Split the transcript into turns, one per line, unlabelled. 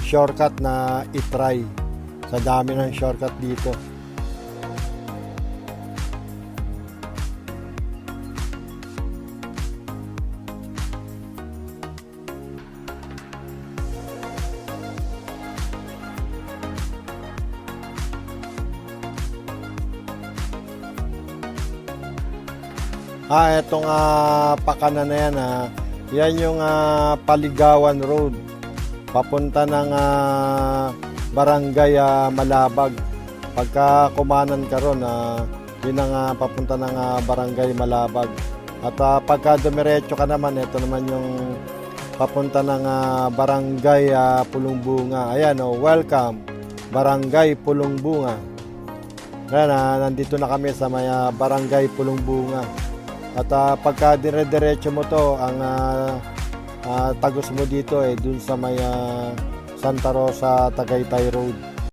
shortcut na itry. Sa dami ng shortcut dito. Itong pakanan na yan, yan yung Paligawan Road papunta ng Barangay Malabag. Pagka kumanan ka ron, yun ang papunta ng Barangay Malabag. At pagka dumiretso ka naman, ito naman yung papunta ng Barangay Pulungbunga. Ayan, welcome Barangay Pulungbunga. Ayan, nandito na kami sa may Barangay Pulungbunga. At pagka dire-diretso mo to, ang tagos mo dito dun sa may Santa Rosa Tagaytay Road.